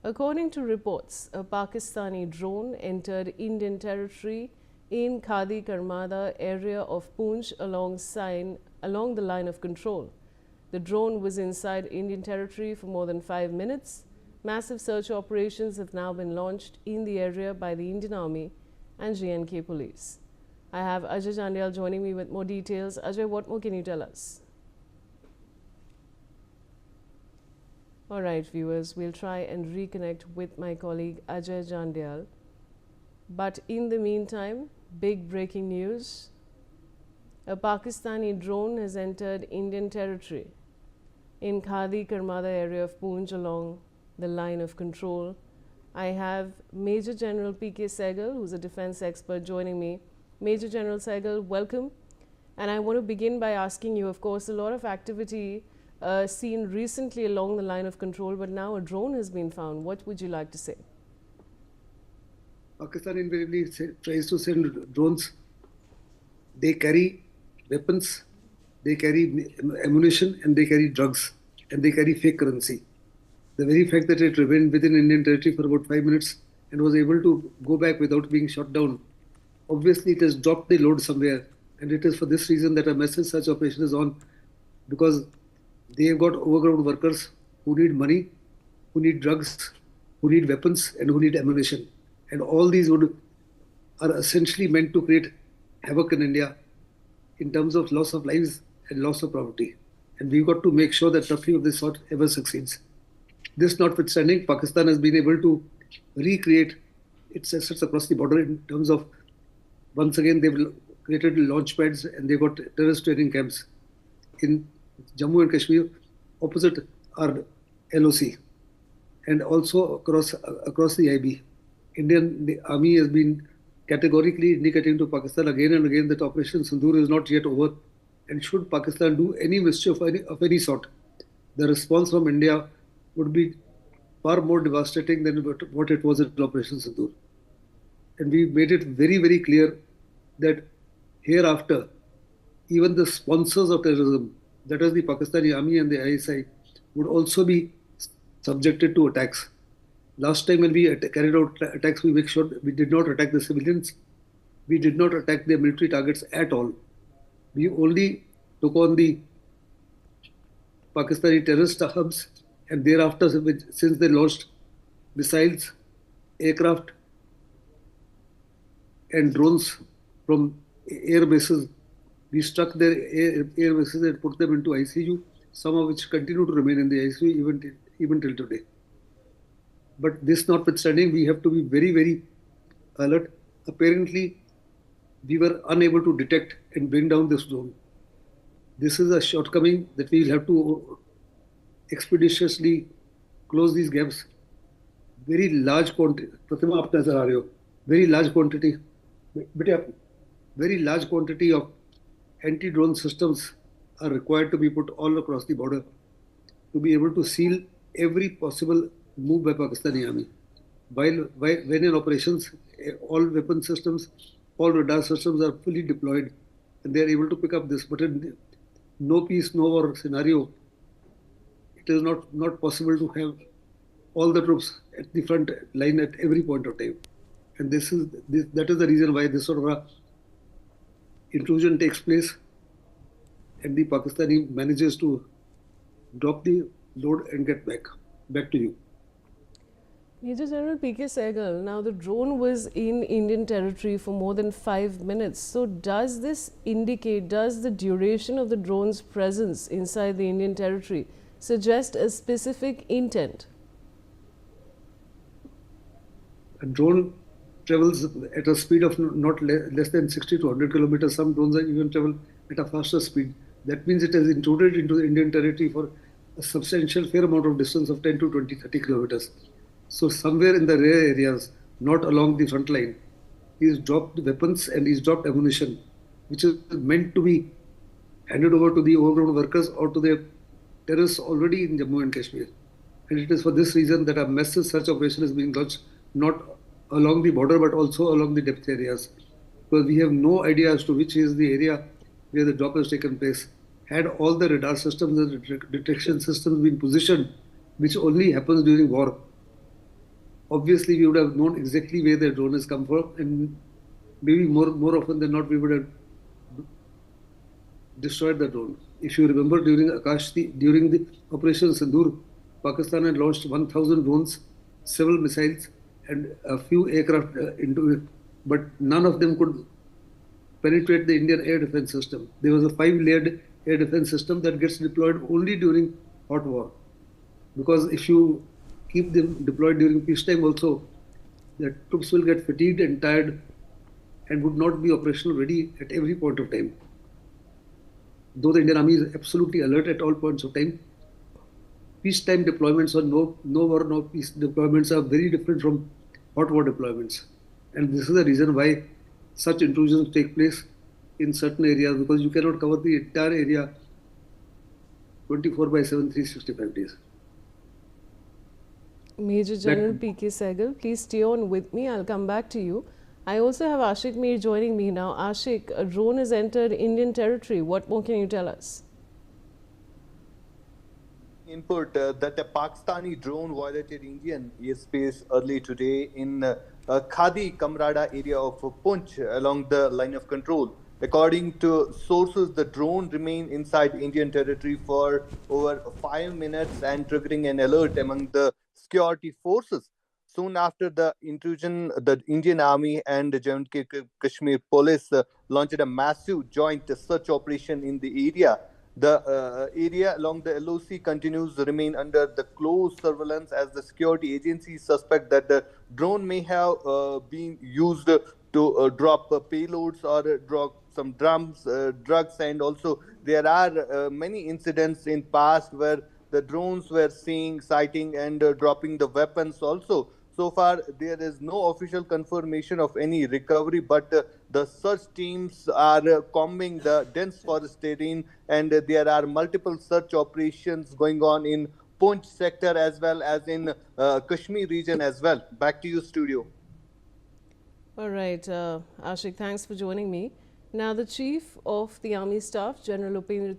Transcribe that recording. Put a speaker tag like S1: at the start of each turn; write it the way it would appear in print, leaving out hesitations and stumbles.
S1: According to reports, a Pakistani drone entered Indian territory in Khadi Karmada area of Poonch along the line of control. The drone was inside Indian territory for more than 5 minutes. Massive search operations have now been launched in the area by the Indian Army and J&K police. I have Ajay Jandial joining me with more details. Ajay, what more can you tell us? All right, viewers, we'll try and reconnect with my colleague Ajay Jandial. But in the meantime, big breaking news. A Pakistani drone has entered Indian territory in Khadi Karmada area of Poonch along the line of control. I have Major General P.K. Sehgal, who's a defense expert, joining me. Major General Sehgal, welcome. And I want to begin by asking you, of course, a lot of activity seen recently along the line of control, but now a drone has been found. What would you like to say?
S2: Pakistan invariably tries to send drones. They carry weapons, they carry ammunition, and they carry drugs, and they carry fake currency. The very fact that it remained within Indian territory for about 5 minutes and was able to go back without being shot down, obviously it has dropped the load somewhere. And it is for this reason that a massive search operation is on, because they have got overground workers who need money, who need drugs, who need weapons, and who need ammunition. And all these are essentially meant to create havoc in India in terms of loss of lives and loss of property. And we've got to make sure that nothing of this sort ever succeeds. This notwithstanding, Pakistan has been able to recreate its assets across the border in terms of, once again, they've created launch pads and they've got terrorist training camps in Jammu and Kashmir opposite our LoC, and also across the IB. The Army has been categorically indicating to Pakistan again and again that Operation Sindoor is not yet over, and should Pakistan do any mischief of any sort, the response from India would be far more devastating than what it was at Operation Sindoor. And we made it very, very clear that hereafter, even the sponsors of terrorism, that is the Pakistani Army and the ISI, would also be subjected to attacks. Last time when we carried out attacks, we make sure we did not attack the civilians. We did not attack their military targets at all. We only took on the Pakistani terrorist hubs, and thereafter, since they launched missiles, aircraft, and drones from air bases, we struck their air bases and put them into ICU, some of which continue to remain in the ICU even till today. But this notwithstanding, we have to be very, very alert. Apparently, we were unable to detect and bring down this drone. This is a shortcoming that we will have to expeditiously close these gaps. Very large quantity, Pratima, aap nazar aa rahe ho, very large quantity of anti-drone systems are required to be put all across the border to be able to seal every possible move by Pakistani Army. When in operations, all weapon systems, all radar systems are fully deployed and they are able to pick up this. But in no peace, no war scenario, it is not possible to have all the troops at the front line at every point of time. And that is the reason why this sort of a intrusion takes place and the Pakistani manages to drop the load and get back to you.
S1: Major General P.K. Sehgal, now the drone was in Indian territory for more than 5 minutes. So does this indicate, does the duration of the drone's presence inside the Indian territory suggest a specific intent?
S2: A drone travels at a speed of not less than 60 to 100 kilometers. Some drones even travel at a faster speed. That means it has intruded into the Indian territory for a substantial fair amount of distance of 10 to 20, 30 kilometers. So somewhere in the rare areas, not along the front line, he's dropped weapons and he's dropped ammunition, which is meant to be handed over to the overground workers or to the terrorists already in Jammu and Kashmir. And it is for this reason that a massive search operation is being launched, not along the border, but also along the depth areas. Because we have no idea as to which is the area where the drop has taken place. Had all the radar systems and detection systems been positioned, which only happens during war, obviously we would have known exactly where the drone has come from, and maybe more often than not we would have destroyed the drone. If you remember, during the Operation Sindoor, Pakistan had launched 1,000 drones, several missiles, and a few aircraft into it, but none of them could penetrate the Indian air defense system. There was a 5-layered air defense system that gets deployed only during hot war. Because if you keep them deployed during peacetime also, the troops will get fatigued and tired and would not be operational ready at every point of time. Though the Indian Army is absolutely alert at all points of time, peacetime deployments or no war, no peace deployments are very different from hot war deployments. And this is the reason why such intrusions take place in certain areas, because you cannot cover the entire area 24/7, 365 days.
S1: Major General P.K. Sehgal, please stay on with me. I'll come back to you. I also have Ashik Mir joining me now. Ashik, a drone has entered Indian territory. What more can you tell us?
S3: Input that a Pakistani drone violated Indian airspace early today in Khadi Karmada area of Poonch along the line of control. According to sources, the drone remained inside Indian territory for over 5 minutes and triggering an alert among the security forces. Soon after the intrusion, the Indian Army and the Jammu and Kashmir Police launched a massive joint search operation in the area. The area along the LoC continues to remain under the close surveillance as the security agencies suspect that the drone may have been used to drop payloads or drop some drugs, and also there are many incidents in past where the drones were sighting and dropping the weapons also. So far, there is no official confirmation of any recovery, but the search teams are combing the dense forest terrain, and there are multiple search operations going on in Poonch sector as well as in Kashmir region as well. Back to you, studio.
S1: All right, Ashik, thanks for joining me. Now, the Chief of the Army Staff, General Upendra